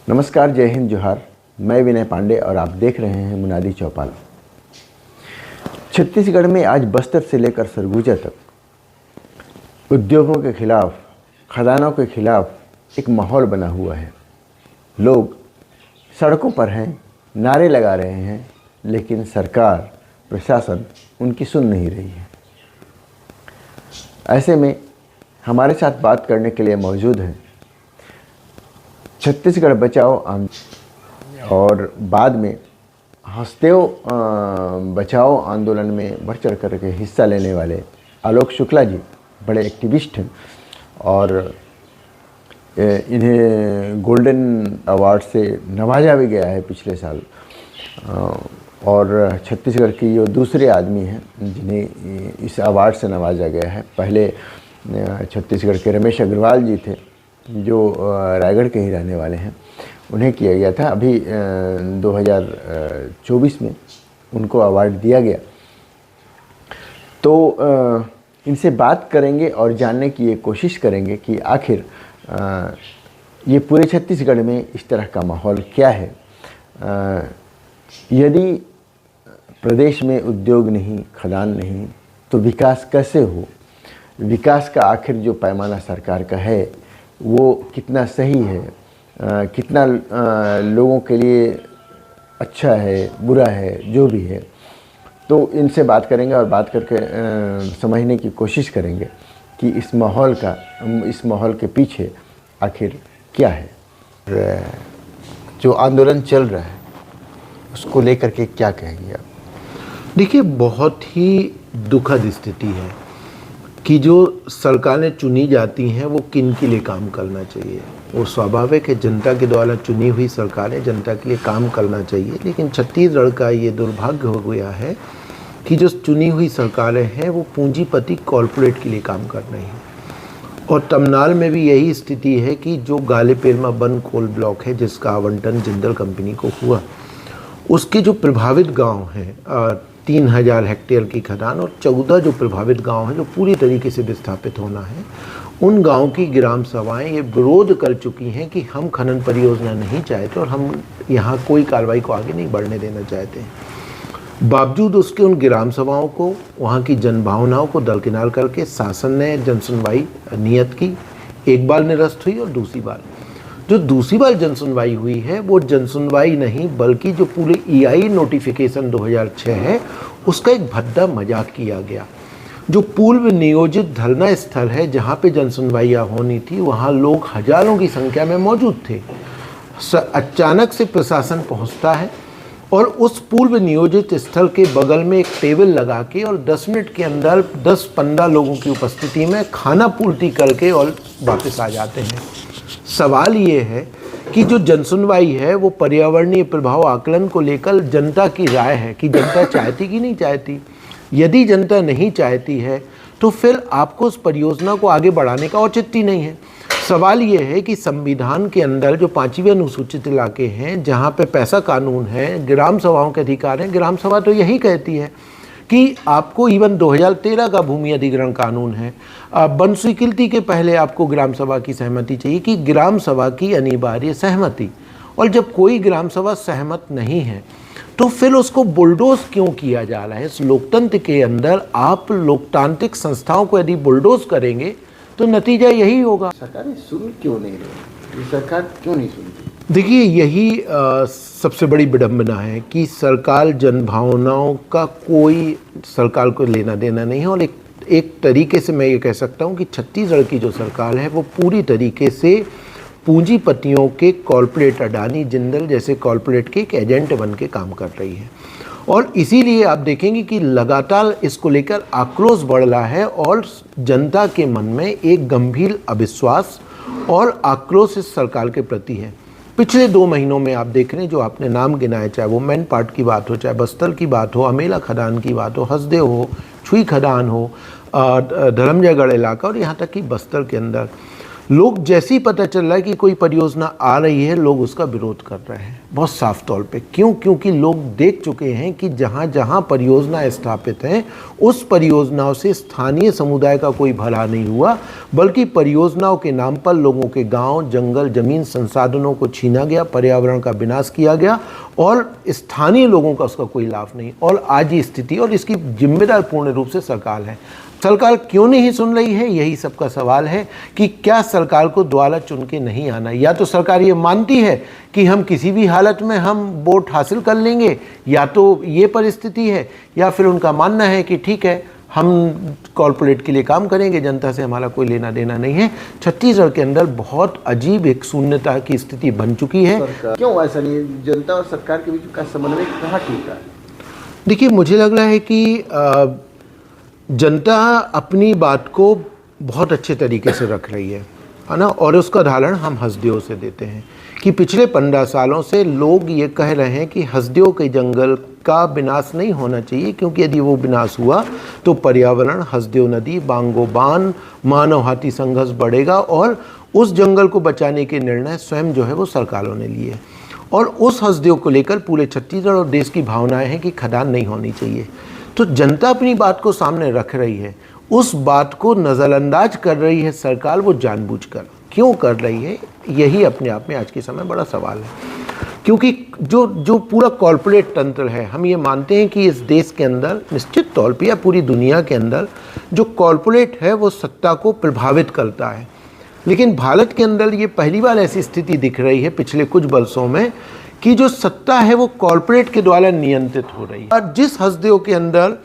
नमस्कार, जय हिंद, जोहार। मैं विनय पांडे और आप देख रहे हैं मुनादी चौपाल। छत्तीसगढ़ में आज बस्तर से लेकर सरगुजा तक उद्योगों के खिलाफ, खदानों के खिलाफ एक माहौल बना हुआ है। लोग सड़कों पर हैं, नारे लगा रहे हैं, लेकिन सरकार, प्रशासन उनकी सुन नहीं रही है। ऐसे में हमारे साथ बात करने के लिए मौजूद हैं छत्तीसगढ़ बचाओ और बाद में हंसदेव बचाओ आंदोलन में बढ़ चढ़ कर के हिस्सा लेने वाले आलोक शुक्ला जी। बड़े एक्टिविस्ट हैं और इन्हें गोल्डन अवार्ड से नवाजा भी गया है पिछले साल। और छत्तीसगढ़ की ये दूसरे आदमी हैं जिन्हें इस अवार्ड से नवाजा गया है। पहले छत्तीसगढ़ के रमेश अग्रवाल जी थे जो रायगढ़ के ही रहने वाले हैं, उन्हें किया गया था। अभी 2024 में उनको अवार्ड दिया गया। तो इनसे बात करेंगे और जानने की ये कोशिश करेंगे कि आखिर ये पूरे छत्तीसगढ़ में इस तरह का माहौल क्या है। यदि प्रदेश में उद्योग नहीं, खदान नहीं, तो विकास कैसे हो? विकास का आखिर जो पैमाना सरकार का है वो कितना सही है, कितना लोगों के लिए अच्छा है, बुरा है, जो भी है। तो इनसे बात करेंगे और बात करके समझने की कोशिश करेंगे कि इस माहौल के पीछे आखिर क्या है। जो आंदोलन चल रहा है उसको लेकर के क्या कहेंगे आप? देखिए, बहुत ही दुखद स्थिति है कि जो सरकारें चुनी जाती हैं वो किन के लिए काम करना चाहिए। और स्वाभाविक है, जनता के द्वारा चुनी हुई सरकारें जनता के लिए काम करना चाहिए, लेकिन छत्तीसगढ़ का ये दुर्भाग्य हो गया है कि जो चुनी हुई सरकारें हैं वो पूंजीपति कॉरपोरेट के लिए काम कर रही हैं। और तमनाल में भी यही स्थिति है कि जो गालेपेरमा बन कोल ब्लॉक है जिसका आवंटन जिंदल कंपनी को हुआ, उसके जो प्रभावित गांव हैं 3000 हेक्टेयर की खदान और 14 जो प्रभावित गांव हैं जो पूरी तरीके से विस्थापित होना है, उन गांव की ग्राम सभाएं ये विरोध कर चुकी हैं कि हम खनन परियोजना नहीं चाहते और हम यहाँ कोई कार्रवाई को आगे नहीं बढ़ने देना चाहते हैं। बावजूद उसके उन ग्राम सभाओं को, वहाँ की जनभावनाओं को दरकिनार करके शासन ने जनसुनवाई नियत की। एक बार निरस्त हुई और दूसरी बार जनसुनवाई हुई है वो जनसुनवाई नहीं बल्कि जो पूरे EI नोटिफिकेशन 2006 है उसका एक भद्दा मजाक किया गया। जो पूर्व नियोजित धरना स्थल है जहाँ पे जनसुनवाइयाँ होनी थी, वहाँ लोग हजारों की संख्या में मौजूद थे। अचानक से प्रशासन पहुँचता है और उस पूर्व नियोजित स्थल के बगल में एक टेबल लगा के और 10 मिनट के अंदर 10-15 लोगों की उपस्थिति में खाना पूर्ति करके और वापस आ जाते हैं। सवाल ये है कि जो जनसुनवाई है वो पर्यावरणीय प्रभाव आकलन को लेकर जनता की राय है कि जनता चाहती कि नहीं चाहती। यदि जनता नहीं चाहती है तो फिर आपको उस परियोजना को आगे बढ़ाने का औचित्य नहीं है। सवाल ये है कि संविधान के अंदर जो 5वीं अनुसूचित इलाके हैं जहाँ पे पैसा कानून है, ग्राम सभाओं के अधिकार हैं, ग्राम सभा तो यही कहती है कि आपको इवन 2013 का भूमि अधिग्रहण कानून है, वन स्वीकृति के पहले आपको ग्राम सभा की सहमति चाहिए कि ग्राम सभा की अनिवार्य सहमति। और जब कोई ग्राम सभा सहमत नहीं है तो फिर उसको बुलडोज क्यों किया जा रहा है? इस लोकतंत्र के अंदर आप लोकतांत्रिक संस्थाओं को यदि बुलडोज करेंगे तो नतीजा यही होगा। सरकारें सुन क्यों नहीं रही? सरकार क्यों नहीं सुनती? देखिए, यही सबसे बड़ी विडंबना है कि सरकार जनभावनाओं का कोई सरकार को लेना देना नहीं है। और एक तरीके से मैं ये कह सकता हूँ कि छत्तीसगढ़ की जो सरकार है वो पूरी तरीके से पूंजीपतियों के कॉरपोरेट, अडानी, जिंदल जैसे कॉरपोरेट के एक एजेंट बन के काम कर रही है। और इसीलिए आप देखेंगे कि लगातार इसको लेकर आक्रोश बढ़ रहा है और जनता के मन में एक गंभीर अविश्वास और आक्रोश इस सरकार के प्रति है। पिछले 2 महीनों में आप देख रहे हैं, जो आपने नाम गिनाए, चाहे वो मैनपाट की बात हो, चाहे बस्तर की बात हो, अमेला खदान की बात हो, हसदेव हो, छुई खदान हो, धर्मजयगढ़ इलाका और यहाँ तक कि बस्तर के अंदर लोग जैसे ही पता चल रहा है कि कोई परियोजना आ रही है, लोग उसका विरोध कर रहे हैं बहुत साफ तौर पे। क्यों? क्योंकि लोग देख चुके हैं कि जहाँ जहाँ परियोजना स्थापित हैं उस परियोजनाओं से स्थानीय समुदाय का कोई भला नहीं हुआ, बल्कि परियोजनाओं के नाम पर लोगों के गांव, जंगल, जमीन, संसाधनों को छीना गया, पर्यावरण का विनाश किया गया और स्थानीय लोगों का उसका कोई लाभ नहीं। और आज ये स्थिति, और इसकी जिम्मेदार पूर्ण रूप से सरकार है। सरकार क्यों नहीं सुन रही है, यही सबका सवाल है कि क्या सरकार को द्वारा चुन के नहीं आना। या तो सरकार ये मानती है कि हम किसी भी हालत में हम वोट हासिल कर लेंगे, या तो ये परिस्थिति है, या फिर उनका मानना है कि ठीक है हम कॉर्पोरेट के लिए काम करेंगे, जनता से हमारा कोई लेना देना नहीं है। छत्तीसगढ़ के अंदर बहुत अजीब एक शून्यता की स्थिति बन चुकी है। क्यों ऐसा नहीं? जनता और सरकार के बीच का समन्वय कहाँ ठीक है? देखिए, मुझे लग रहा है कि जनता अपनी बात को बहुत अच्छे तरीके से रख रही है ना, और उसका उदाहरण हम हसदेव से देते हैं कि पिछले 15 सालों से लोग ये कह रहे हैं कि हसदेव के जंगल का विनाश नहीं होना चाहिए, क्योंकि यदि वो विनाश हुआ तो पर्यावरण, हसदेव नदी, बांगो बांध, मानव हाथी संघर्ष बढ़ेगा और उस जंगल को बचाने के निर्णय स्वयं जो है वो सरकारों ने लिए। और उस हसदेव को लेकर पूरे छत्तीसगढ़ और देश की भावनाएं हैं कि खदान नहीं होनी चाहिए। तो जनता अपनी बात को सामने रख रही है, उस बात को नज़रअंदाज कर रही है सरकार, वो जानबूझकर क्यों कर रही है, यही अपने आप में आज के समय बड़ा सवाल है। क्योंकि जो पूरा कॉर्पोरेट तंत्र है, हम ये मानते हैं कि इस देश के अंदर निश्चित तौर पर या पूरी दुनिया के अंदर जो कॉर्पोरेट है वो सत्ता को प्रभावित करता है। लेकिन भारत के अंदर ये पहली बार ऐसी स्थिति दिख रही है पिछले कुछ वर्षों में कि जो सत्ता है वो कॉर्पोरेट के द्वारा नियंत्रित हो रही है। और जिस हसदेव के अंदर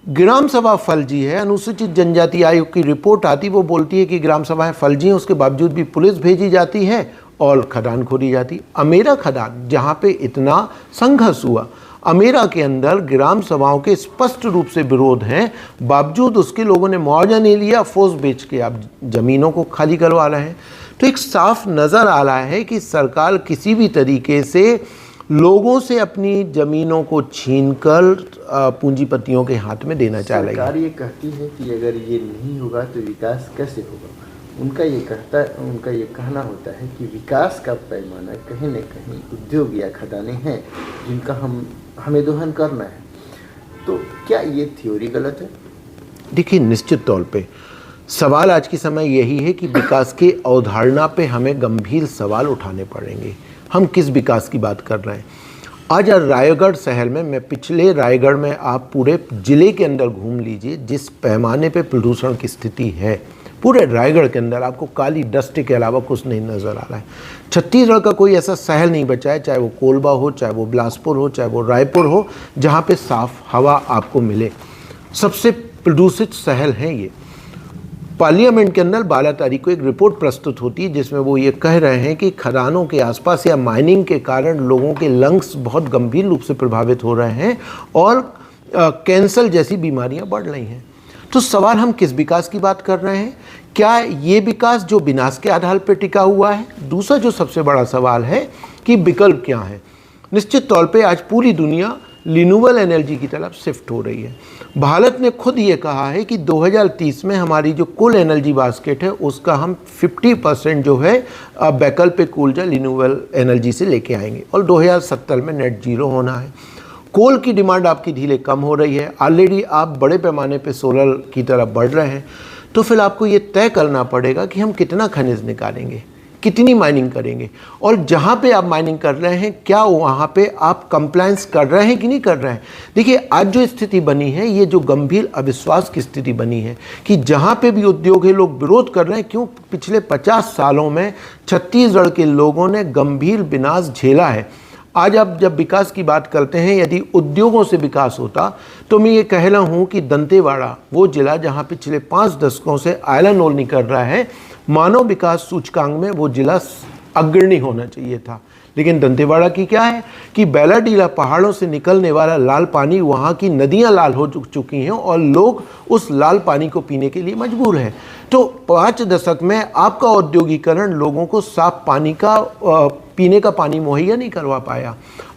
ग्राम सभा फर्जी है, अनुसूचित जनजाति आयोग की रिपोर्ट आती, वो बोलती है कि ग्राम सभाएं फर्जी हैं, उसके बावजूद भी पुलिस भेजी जाती है और खदान खोदी जाती। अमेरा खदान, जहाँ पे इतना संघर्ष हुआ, अमेरा के अंदर ग्राम सभाओं के स्पष्ट रूप से विरोध हैं, बावजूद उसके लोगों ने मुआवजा नहीं लिया, फोर्स बेच के आप जमीनों को खाली करवा रहे हैं। तो एक साफ नज़र आ रहा है कि सरकार किसी भी तरीके से लोगों से अपनी ज़मीनों को छीनकर पूंजीपतियों के हाथ में देना चाह रही है। सरकार ये कहती है कि अगर ये नहीं होगा तो विकास कैसे होगा। उनका ये कहना होता है कि विकास का पैमाना कहीं न कहीं उद्योग या खदानें हैं जिनका हमें दोहन करना है। तो क्या ये थ्योरी गलत है? देखिए, निश्चित तौर पे सवाल आज के समय यही है कि विकास की अवधारणा पे हमें गंभीर सवाल उठाने पड़ेंगे। हम किस विकास की बात कर रहे हैं? आज रायगढ़ शहर में, मैं पिछले रायगढ़ में, आप पूरे ज़िले के अंदर घूम लीजिए, जिस पैमाने पे प्रदूषण की स्थिति है पूरे रायगढ़ के अंदर, आपको काली डस्ट के अलावा कुछ नहीं नज़र आ रहा है। छत्तीसगढ़ का कोई ऐसा शहर नहीं बचा है, चाहे वो कोलबा हो, चाहे वो बिलासपुर हो, चाहे वो रायपुर हो, जहाँ पे साफ हवा आपको मिले। सबसे प्रदूषित शहर हैं ये। पार्लियामेंट के अंदर 12 तारीख को एक रिपोर्ट प्रस्तुत होती है जिसमें वो ये कह रहे हैं कि खदानों के आसपास या माइनिंग के कारण लोगों के लंग्स बहुत गंभीर रूप से प्रभावित हो रहे हैं और कैंसर जैसी बीमारियां बढ़ रही हैं। तो सवाल, हम किस विकास की बात कर रहे हैं? क्या ये विकास जो विनाश के आधार पर टिका हुआ है? दूसरा जो सबसे बड़ा सवाल है कि विकल्प क्या है। निश्चित तौर पे आज पूरी दुनिया रिन्यूएबल एनर्जी की तरफ शिफ्ट हो रही है। भारत ने खुद ये कहा है कि 2030 में हमारी जो कुल एनर्जी बास्केट है उसका हम 50% जो है वैकल्पिक ऊर्जा रिन्यूएबल एनर्जी से लेके आएंगे और 2070 में नेट जीरो होना है। कोल की डिमांड आपकी धीरे कम हो रही है, ऑलरेडी आप बड़े पैमाने पे सोलर की तरफ बढ़ रहे हैं। तो फिर आपको ये तय करना पड़ेगा कि हम कितना खनिज निकालेंगे, कितनी माइनिंग करेंगे, और जहाँ पे आप माइनिंग कर रहे हैं क्या वहाँ पे आप कंप्लायंस कर रहे हैं कि नहीं कर रहे हैं। देखिए, आज जो स्थिति बनी है, ये जो गंभीर अविश्वास की स्थिति बनी है कि जहाँ पे भी उद्योग है लोग विरोध कर रहे हैं। क्यों? पिछले 50 सालों में छत्तीसगढ़ के लोगों ने गंभीर विनाश झेला है। आज आप जब विकास की बात करते हैं, यदि उद्योगों से विकास होता तो मैं ये कह रहा हूँ कि दंतेवाड़ा वो जिला जहाँ पिछले 5 दशकों से आयरन ओर निकल रहा है, मानव विकास सूचकांक में वो जिला अग्रणी होना चाहिए था। लेकिन दंतेवाड़ा की क्या है कि बैलाडीला पहाड़ों से निकलने वाला लाल पानी, वहाँ की नदियाँ लाल हो चुकी हैं और लोग उस लाल पानी को पीने के लिए मजबूर हैं। तो 5 दशक में आपका औद्योगिकरण लोगों को साफ पानी का पीने का पानी मुहैया नहीं करवा पाया।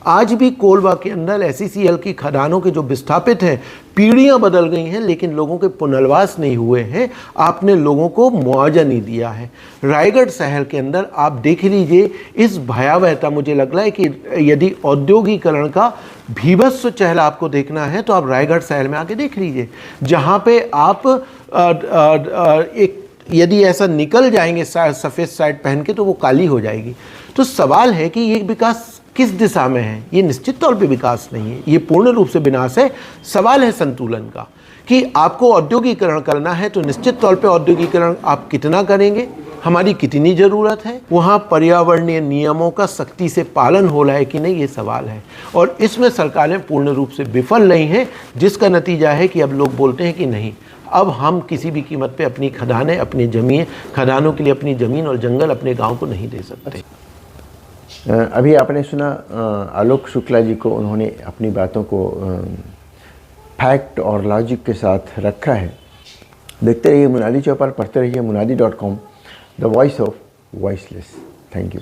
आज भी कोलवा के अंदर SECL की खदानों के जो विस्थापित हैं, पीढ़ियां बदल गई हैं लेकिन लोगों के पुनर्वास नहीं हुए हैं, आपने लोगों को मुआवजा नहीं दिया है। रायगढ़ शहर के अंदर आप देख लीजिए इस भयावहता, मुझे लग रहा है कि यदि औद्योगिकरण का भीभत्स चेहरा आपको देखना है तो आप रायगढ़ शहर में आके देख लीजिए, जहाँ पे आप एक यदि ऐसा निकल जाएंगे सफ़ेद शर्ट पहन के तो वो काली हो जाएगी। तो सवाल है कि ये विकास किस दिशा में है? ये निश्चित तौर पे विकास नहीं है, ये पूर्ण रूप से विनाश है। सवाल है संतुलन का कि आपको औद्योगिकरण करना है तो निश्चित तौर पे औद्योगिकरण आप कितना करेंगे, हमारी कितनी ज़रूरत है, वहाँ पर्यावरणीय नियमों का सख्ती से पालन हो रहा है कि नहीं, ये सवाल है। और इसमें सरकारें पूर्ण रूप से विफल रही हैं, जिसका नतीजा है कि अब लोग बोलते हैं कि नहीं, अब हम किसी भी कीमत पे अपनी खदानें, अपनी ज़मीन, खदानों के लिए अपनी ज़मीन और जंगल अपने गांव को नहीं दे सकते। अभी आपने सुना आलोक शुक्ला जी को, उन्होंने अपनी बातों को फैक्ट और लॉजिक के साथ रखा है। देखते रहिए मुनादी चौपाल, पढ़ते रहिए munadi.com, the voice of voiceless. Thank you.